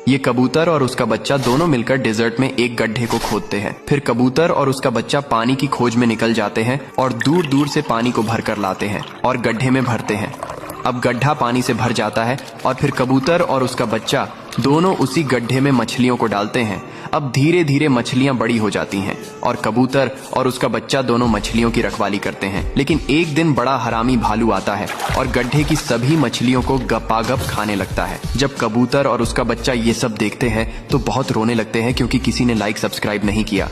ये कबूतर और उसका बच्चा दोनों मिलकर डेजर्ट में एक गड्ढे को खोदते हैं। फिर कबूतर और उसका बच्चा पानी की खोज में निकल जाते हैं और दूर दूर से पानी को भर कर लाते हैं और गड्ढे में भरते हैं। अब गड्ढा पानी से भर जाता है और फिर कबूतर और उसका बच्चा दोनों उसी गड्ढे में मछलियों को डालते हैं। अब धीरे धीरे मछलियां बड़ी हो जाती हैं और कबूतर और उसका बच्चा दोनों मछलियों की रखवाली करते हैं। लेकिन एक दिन बड़ा हरामी भालू आता है और गड्ढे की सभी मछलियों को गपागप खाने लगता है। जब कबूतर और उसका बच्चा ये सब देखते हैं तो बहुत रोने लगते हैं क्योंकि किसी ने लाइक सब्सक्राइब नहीं किया।